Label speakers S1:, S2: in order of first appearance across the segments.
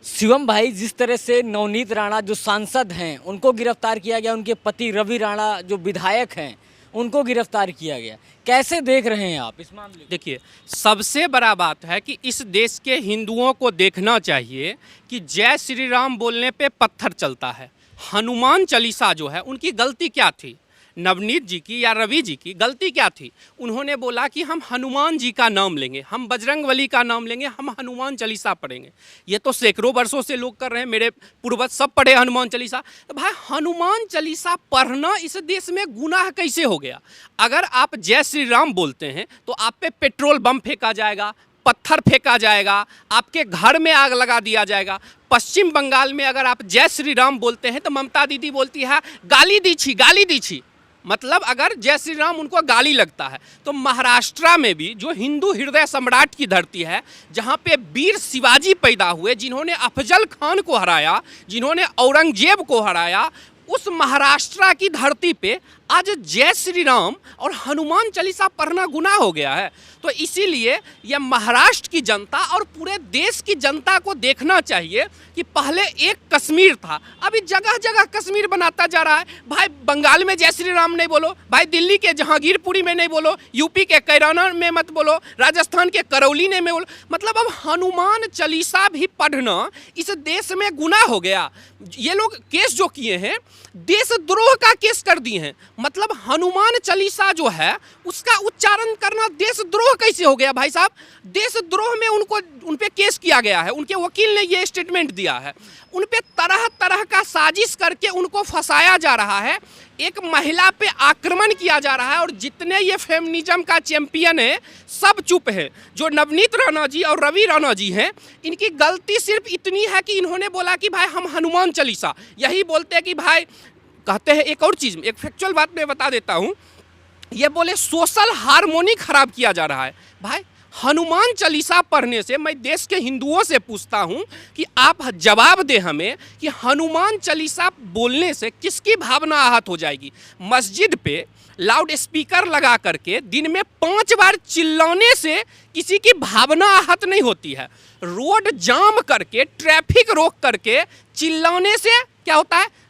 S1: शिवम भाई, जिस तरह से नवनीत राणा जो सांसद हैं उनको गिरफ्तार किया गया, उनके पति रवि राणा जो विधायक हैं उनको गिरफ्तार किया गया, कैसे देख रहे हैं आप इस मामले को?
S2: देखिए, सबसे बड़ा बात है कि इस देश के हिंदुओं को देखना चाहिए कि जय श्री राम बोलने पे पत्थर चलता है। हनुमान चालीसा जो है, उनकी गलती क्या थी? नवनीत जी की या रवि जी की गलती क्या थी? उन्होंने बोला कि हम हनुमान जी का नाम लेंगे, हम बजरंगबली का नाम लेंगे, हम हनुमान चालीसा पढ़ेंगे। ये तो सैकड़ों वर्षों से लोग कर रहे हैं, मेरे पूर्वज सब पढ़े हनुमान चालीसा। तो भाई, हनुमान चालीसा पढ़ना इस देश में गुनाह कैसे हो गया? अगर आप जय श्री राम बोलते हैं तो आप पे पेट्रोल बम फेंका जाएगा, पत्थर फेंका जाएगा, आपके घर में आग लगा दिया जाएगा। पश्चिम बंगाल में अगर आप जय श्री राम बोलते हैं तो ममता दीदी बोलती है गाली दीछी, गाली दीछी। मतलब अगर जय श्री राम उनको गाली लगता है, तो महाराष्ट्र में भी जो हिंदू हृदय सम्राट की धरती है, जहाँ पे वीर शिवाजी पैदा हुए, जिन्होंने अफजल खान को हराया, जिन्होंने औरंगजेब को हराया, उस महाराष्ट्र की धरती पे आज जय श्री राम और हनुमान चालीसा पढ़ना गुनाह हो गया है। तो इसीलिए यह महाराष्ट्र की जनता और पूरे देश की जनता को देखना चाहिए कि पहले एक कश्मीर था, अभी जगह जगह कश्मीर बनाता जा रहा है। भाई, बंगाल में जय श्री राम नहीं बोलो, भाई दिल्ली के जहांगीरपुरी में नहीं बोलो, यूपी के कैराना में मत बोलो, राजस्थान के करौली में बोलो। मतलब अब हनुमान चालीसा भी पढ़ना इस देश में गुनाह हो गया। ये लोग केस जो किए हैं, देशद्रोह का केस कर दिए हैं। मतलब हनुमान चालीसा जो है उसका उच्चारण करना देशद्रोह कैसे हो गया भाई साहब? देशद्रोह में उन पे केस किया गया है। उनके वकील ने ये स्टेटमेंट दिया है। उन पे तरह तरह का साजिश करके उनको फंसाया जा रहा है, एक महिला पे आक्रमण किया जा रहा है। और जितने ये फेमिनिज्म का चैंपियन है सब चुप है। जो नवनीत राणा जी और रवि राणा जी हैं, इनकी गलती सिर्फ इतनी है कि इन्होंने बोला कि भाई हम हनुमान चालीसा, यही बोलते हैं कि भाई, कहते हैं एक और चीज़, एक फैक्चुअल बात मैं बता देता हूँ, ये बोले सोशल हार्मोनी खराब किया जा रहा है। भाई, हनुमान चालीसा पढ़ने से मैं देश के हिंदुओं से पूछता हूं कि आप जवाब दें हमें कि हनुमान चालीसा बोलने से किसकी भावना आहत हो जाएगी? मस्जिद पे लाउड स्पीकर लगा करके दिन में 5 बार चिल्लाने से किसी की भावना आहत नहीं होती है। रोड जाम करके, ट्रैफिक रोक करके चिल्लाने से क्या होता है?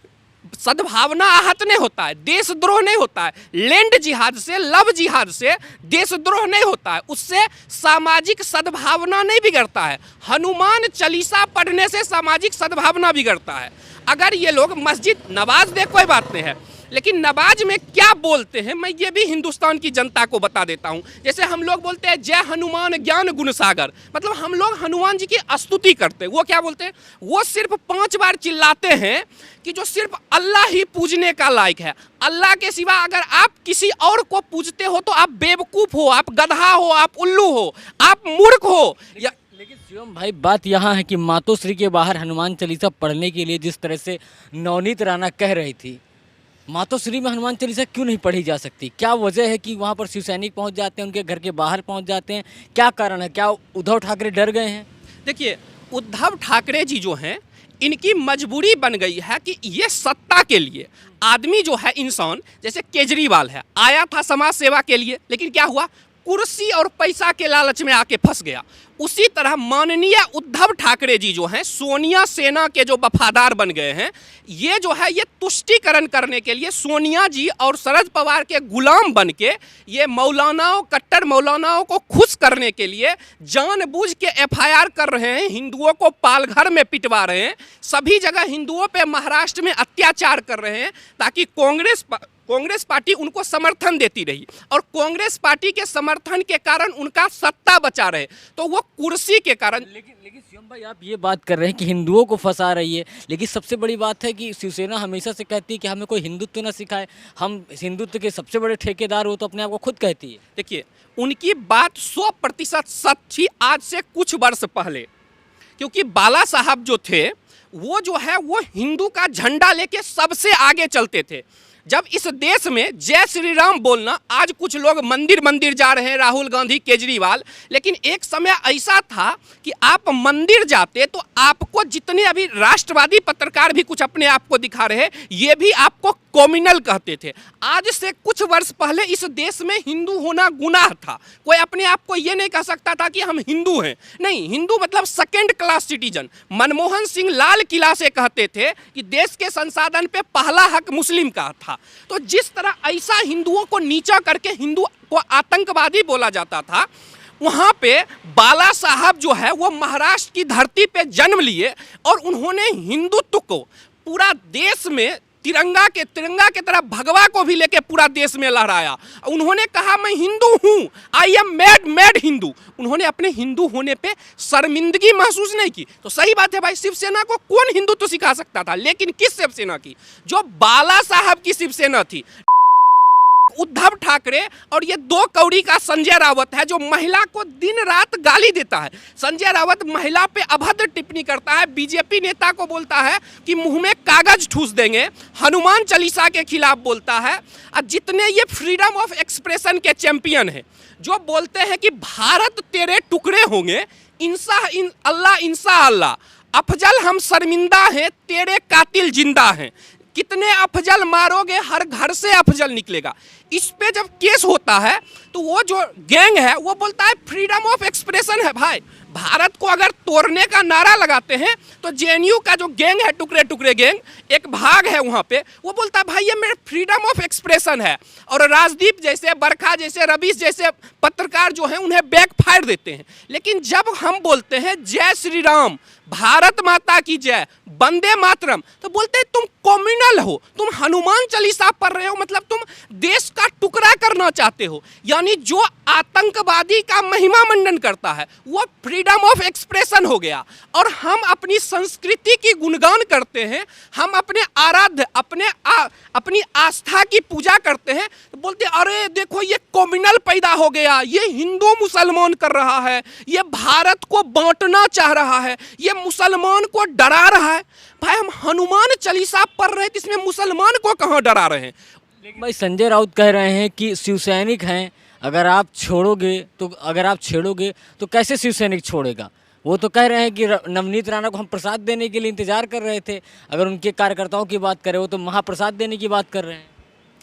S2: सद्भावना आहत नहीं होता है, देशद्रोह नहीं होता है। लैंड जिहाद से, लव जिहाद से देशद्रोह नहीं होता है, उससे सामाजिक सद्भावना नहीं बिगड़ता है। हनुमान चालीसा पढ़ने से सामाजिक सद्भावना बिगड़ता है। अगर ये लोग मस्जिद नमाज दे, कोई बात नहीं है, लेकिन नमाज में क्या बोलते हैं मैं ये भी हिंदुस्तान की जनता को बता देता हूं। जैसे हम लोग बोलते हैं जय हनुमान ज्ञान गुण सागर, मतलब हम लोग हनुमान जी की स्तुति करते हैं। वो क्या बोलते हैं? वो सिर्फ 5 बार चिल्लाते हैं कि जो सिर्फ अल्लाह ही पूजने का लायक है। अल्लाह के सिवा अगर आप किसी और को पूजते हो तो आप बेवकूफ़ हो, आप गधा हो, आप उल्लू हो, आप मूर्ख हो।
S1: लेकिन शिवम भाई, बात यहाँ है कि मातोश्री के बाहर हनुमान चालीसा पढ़ने के लिए जिस तरह से नवनीत राणा कह रही थी, मातोश्री में हनुमान चालीसा क्यों नहीं पढ़ी जा सकती? क्या वजह है कि वहाँ पर शिव सैनिक पहुँच जाते हैं, उनके घर के बाहर पहुँच जाते हैं? क्या कारण है? क्या उद्धव ठाकरे डर गए हैं?
S2: देखिए, उद्धव ठाकरे जी जो हैं, इनकी मजबूरी बन गई है कि ये सत्ता के लिए आदमी जो है, इंसान जैसे केजरीवाल है, आया था समाज सेवा के लिए, लेकिन क्या हुआ? कुर्सी और पैसा के लालच में आके फंस गया। उसी तरह माननीय उद्धव ठाकरे जी जो हैं, सोनिया सेना के जो वफादार बन गए हैं, ये जो है ये तुष्टीकरण करने के लिए सोनिया जी और शरद पवार के गुलाम बन के ये मौलानाओं, कट्टर मौलानाओं को खुश करने के लिए जानबूझ के एफआईआर कर रहे हैं, हिंदुओं को पालघर में पिटवा रहे हैं, सभी जगह हिंदुओं पे महाराष्ट्र में अत्याचार कर रहे हैं, ताकि कांग्रेस पार्टी उनको समर्थन देती रही और कांग्रेस पार्टी के समर्थन के कारण उनका सत्ता बचा रहे। तो वो कुर्सी के कारण।
S1: लेकिन शिवम भाई, आप ये बात कर रहे हैं कि हिंदुओं को फंसा रही है, लेकिन सबसे बड़ी बात है कि शिवसेना हमेशा से कहती है कि हमें कोई हिंदुत्व न सिखाए, हम हिंदुत्व के सबसे बड़े ठेकेदार हो, तो अपने आप को खुद कहती है।
S2: देखिए, उनकी बात 100% सच थी आज से कुछ वर्ष पहले, क्योंकि बाला साहब जो थे वो जो है वो हिंदू का झंडा लेके सबसे आगे चलते थे। जब इस देश में जय श्री राम बोलना, आज कुछ लोग मंदिर मंदिर जा रहे हैं, राहुल गांधी, केजरीवाल, लेकिन एक समय ऐसा था कि आप मंदिर जाते तो आपको जितने अभी राष्ट्रवादी पत्रकार भी कुछ अपने आप को दिखा रहे, ये भी आपको कॉम्युनल कहते थे। आज से कुछ वर्ष पहले इस देश में हिंदू होना गुनाह था। कोई अपने आप को ये नहीं कह सकता था कि हम हिंदू हैं। नहीं, हिंदू मतलब second class citizen. Manmohan Singh Lal Qila से कहते थे कि देश के संसाधन पे पहला हक मुस्लिम का था। तो जिस तरह ऐसा हिंदुओं को नीचा करके हिंदू को आतंकवादी बोला जाता था, वहाँ पे बाला साहब जो है वो महाराष्ट्र की धरती पे जन्म लिए और उन्होंने हिंदुत्व को पूरा देश में तिरंगा के तरह भगवा को भी लेके पूरा देश में लहराया। उन्होंने कहा मैं हिंदू हूँ, आई एम मेड हिंदू। उन्होंने अपने हिंदू होने पे शर्मिंदगी महसूस नहीं की। तो सही बात है भाई, शिवसेना को कौन हिंदुत्व सिखा सकता था? लेकिन किस शिवसेना की? जो बाला साहब की शिवसेना थी, उद्धव ठाकरे और ये दो कौड़ी का संजय रावत है जो महिला को दिन रात गाली देता है। संजय रावत महिला पे अभद्र टिप्पणी करता है, बीजेपी नेता को बोलता है कि मुंह में कागज ठूस देंगे, हनुमान चालीसा के खिलाफ बोलता है। और जितने ये फ्रीडम ऑफ एक्सप्रेशन के चैंपियन हैं जो बोलते हैं कि भारत तेरे टुकड़े होंगे, इंसा अल्लाह, अफजल हम शर्मिंदा हैं, तेरे कातिल जिंदा हैं, कितने अफजल मारोगे हर घर से अफजल निकलेगा। इस पे जब केस होता है तो वो जो गैंग है वो बोलता है फ्रीडम ऑफ एक्सप्रेशन है। भाई, भारत को अगर तोड़ने का नारा लगाते हैं तो जेएनयू का जो गैंग है, टुकड़े टुकड़े गैंग, एक भाग है वहाँ पे, वो बोलता है भाई ये मेरे फ्रीडम ऑफ एक्सप्रेशन है। और राजदीप जैसे, बरखा जैसे, रवीश जैसे पत्रकार जो हैं उन्हें बैकफायर देते हैं। लेकिन जब हम बोलते हैं जय श्री राम, भारत माता की जय, वंदे मातरम, तो बोलते हैं तुम कॉम्युनल हो, तुम हनुमान चालीसा पढ़ रहे हो, मतलब तुम देश का टुकड़ा करना चाहते हो। यानी जो आतंकवादी का महिमा मंडन करता है वो फ्रीडम ऑफ एक्सप्रेशन हो गया। और हम अपनी संस्कृति की गुणगान करते हैं, हम अपने आराध्य, अपनी आस्था की पूजा करते हैं, तो बोलते हैं अरे देखो ये कॉम्युनल पैदा हो गया, ये हिंदू मुसलमान कर रहा है, ये भारत को बांटना चाह रहा है, ये मुसलमान को डरा रहा है। भाई, हम हनुमान चालीसा पढ़ रहे हैं, इसमें मुसलमान को कहाँ डरा रहे हैं?
S1: लेकिन भाई संजय राउत कह रहे हैं कि शिवसैनिक हैं, अगर आप छेड़ोगे तो कैसे शिवसैनिक छोड़ेगा? वो तो कह रहे हैं कि नवनीत राणा को हम प्रसाद देने के लिए इंतजार कर रहे थे। अगर उनके कार्यकर्ताओं की बात करें, वो तो महाप्रसाद देने की बात कर रहे हैं।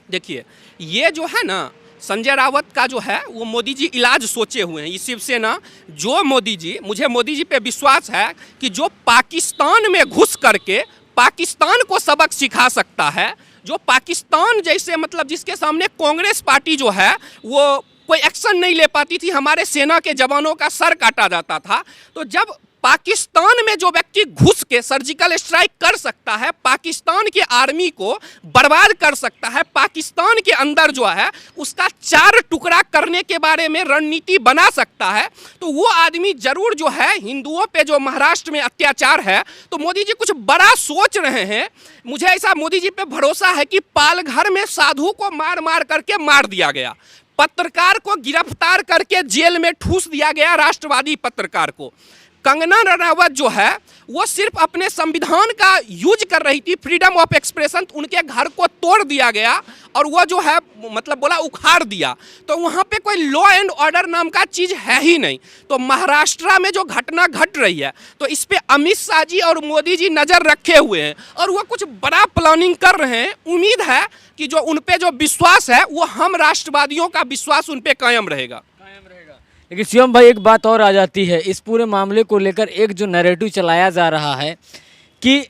S2: देखिए, ये जो है ना, संजय रावत का जो है वो मोदी जी इलाज सोचे हुए हैं। ये शिवसेना जो मुझे मोदी जी पे विश्वास है कि जो पाकिस्तान में घुस करके पाकिस्तान को सबक सिखा सकता है, जो पाकिस्तान जैसे, मतलब जिसके सामने कांग्रेस पार्टी जो है वो कोई एक्शन नहीं ले पाती थी, हमारे सेना के जवानों का सर काटा जाता था। तो जब पाकिस्तान में जो व्यक्ति घुस के सर्जिकल स्ट्राइक कर सकता है, पाकिस्तान की आर्मी को बर्बाद कर सकता है, पाकिस्तान के अंदर जो है उसका 4 टुकड़ा करने के बारे में रणनीति बना सकता है, तो वो आदमी जरूर जो है, हिंदुओं पे जो महाराष्ट्र में अत्याचार है, तो मोदी जी कुछ बड़ा सोच रहे हैं। मुझे ऐसा मोदी जी पे भरोसा है कि पालघर में साधु को मार करके मार दिया गया, पत्रकार को गिरफ्तार करके जेल में ठूस दिया गया, राष्ट्रवादी पत्रकार को। कंगना रनावत जो है वो सिर्फ अपने संविधान का यूज कर रही थी, फ्रीडम ऑफ एक्सप्रेशन, उनके घर को तोड़ दिया गया और वो जो है मतलब बोला उखाड़ दिया। तो वहाँ पे कोई लॉ एंड ऑर्डर नाम का चीज़ है ही नहीं। तो महाराष्ट्र में जो घटना घट रही है, तो इस पे अमित शाह जी और मोदी जी नज़र रखे हुए हैं और वो कुछ बड़ा प्लानिंग कर रहे हैं। उम्मीद है कि जो उन पे जो विश्वास है वो हम राष्ट्रवादियों का विश्वास उन पे कायम रहेगा।
S1: लेकिन शिवम भाई, एक बात और आ जाती है इस पूरे मामले को लेकर। एक जो नैरेटिव चलाया जा रहा है कि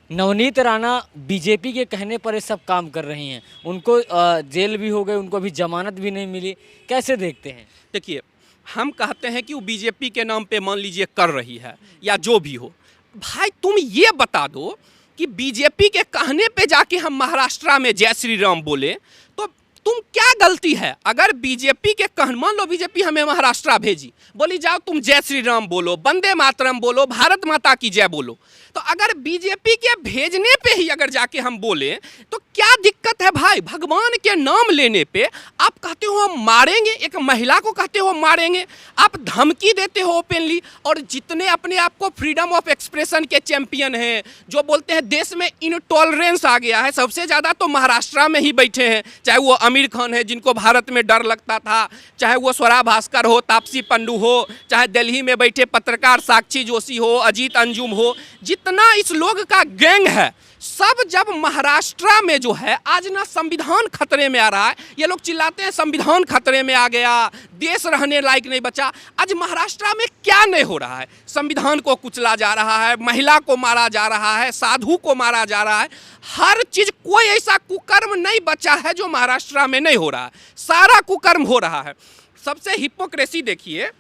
S1: नवनीत राणा बीजेपी के कहने पर ये सब काम कर रही हैं, उनको जेल भी हो गए, उनको अभी जमानत भी नहीं मिली, कैसे देखते हैं?
S2: देखिए, हम कहते हैं कि वो बीजेपी के नाम पे मान लीजिए कर रही है या जो भी हो। भाई, तुम ये बता दो कि बीजेपी के कहने पे जाके हम महाराष्ट्र में जय श्री राम बोले तो तुम क्या गलती है? अगर बीजेपी के मान लो बीजेपी हमें महाराष्ट्र भेजी, बोली जाओ तुम जय श्री राम बोलो, वंदे मातरम बोलो, भारत माता की जय बोलो, तो अगर बीजेपी के भेजने पे ही अगर जाके हम बोले तो क्या दिक्कत है भाई? भगवान के नाम लेने पे आप कहते हो हम मारेंगे, एक महिला को कहते हो मारेंगे, आप धमकी देते हो ओपनली। और जितने अपने आप को फ्रीडम ऑफ एक्सप्रेशन के चैंपियन हैं, जो बोलते हैं देश में इनटॉलरेंस आ गया है, सबसे ज़्यादा तो महाराष्ट्र में ही बैठे हैं। चाहे वो आमिर खान है जिनको भारत में डर लगता था, चाहे वो स्वरा भास्कर हो, तापसी पन्नू हो, चाहे दिल्ली में बैठे पत्रकार साक्षी जोशी हो, अजीत अंजुम हो, जितना इस लोग का गैंग है, सब जब महाराष्ट्र में जो है आज ना संविधान खतरे में आ रहा है, ये लोग चिल्लाते हैं संविधान खतरे में आ गया, देश रहने लायक नहीं बचा। आज महाराष्ट्र में क्या नहीं हो रहा है? संविधान को कुचला जा रहा है, महिला को मारा जा रहा है, साधु को मारा जा रहा है, हर चीज। कोई ऐसा कुकर्म नहीं बचा है जो महाराष्ट्र में नहीं हो रहा है, सारा कुकर्म हो रहा है। सबसे हिपोक्रेसी देखिए,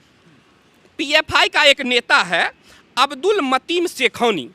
S2: पीएफआई का एक नेता है अब्दुल मतीन शेखौनी,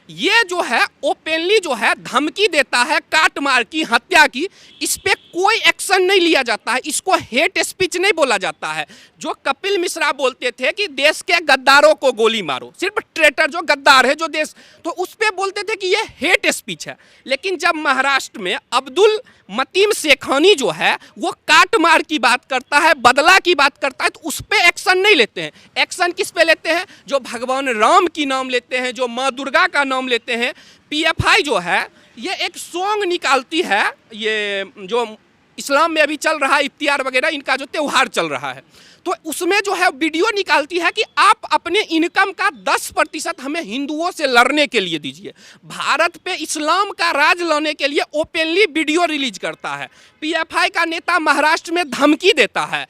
S2: ये जो है ओपनली जो है धमकी देता है काट मार की, हत्या की। इस पे कोई एक्शन नहीं लिया जाता है, इसको हेट स्पीच नहीं बोला जाता है। जो कपिल मिश्रा बोलते थे कि देश के गद्दारों को गोली मारो, सिर्फ ट्रेटर जो गद्दार है जो देश, तो उस पे बोलते थे कि ये हेट स्पीच है। लेकिन जब महाराष्ट्र में अब्दुल मतीन शेखौनी जो है वो काट मार की बात करता है, बदला की बात करता है, तो उस पर एक्शन नहीं लेते हैं। एक्शन किस पे लेते हैं? जो भगवान राम की नाम लेते हैं, जो माँ दुर्गा का नाम लेते हैं। पीएफआई जो है ये एक सॉन्ग निकालती है, ये जो इस्लाम में अभी चल रहा है इफ्तियार वगैरह, इनका जो त्यौहार चल रहा है, तो उसमें जो है वीडियो निकालती है कि आप अपने इनकम का 10% हमें हिंदुओं से लड़ने के लिए दीजिए। भारत पे इस्लाम का राज लाने के लिए ओपनली वीडियो रिलीज करता है। पीएफआई का नेता महाराष्ट्र में धमकी देता है,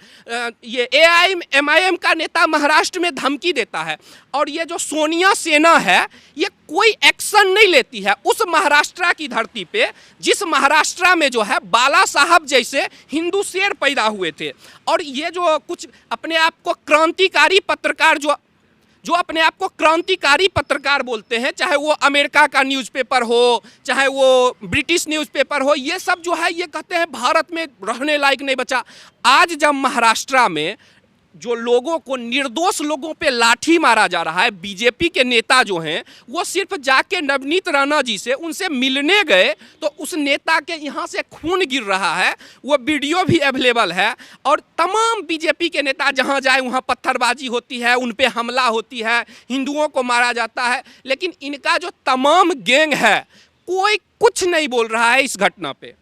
S2: ये एआईएमआईएम का नेता महाराष्ट्र में धमकी देता है, और ये जो सोनिया सेना है ये कोई एक्शन नहीं लेती है उस महाराष्ट्र की धरती पे, जिस महाराष्ट्र में जो है बाला साहब जैसे हिंदू शेर पैदा हुए थे। और ये जो कुछ अपने आप को क्रांतिकारी पत्रकार जो अपने आप को क्रांतिकारी पत्रकार बोलते हैं, चाहे वो अमेरिका का न्यूज़पेपर हो, चाहे वो ब्रिटिश न्यूज़पेपर हो, ये सब जो है ये कहते हैं भारत में रहने लायक नहीं बचा। आज जब महाराष्ट्र में जो लोगों को, निर्दोष लोगों पे लाठी मारा जा रहा है, बीजेपी के नेता जो हैं वो सिर्फ जाके नवनीत राणा जी से उनसे मिलने गए तो उस नेता के यहाँ से खून गिर रहा है, वो वीडियो भी अवेलेबल है। और तमाम बीजेपी के नेता जहाँ जाए वहाँ पत्थरबाजी होती है, उन पे हमला होती है, हिंदुओं को मारा जाता है, लेकिन इनका जो तमाम गैंग है कोई कुछ नहीं बोल रहा है इस घटना पे।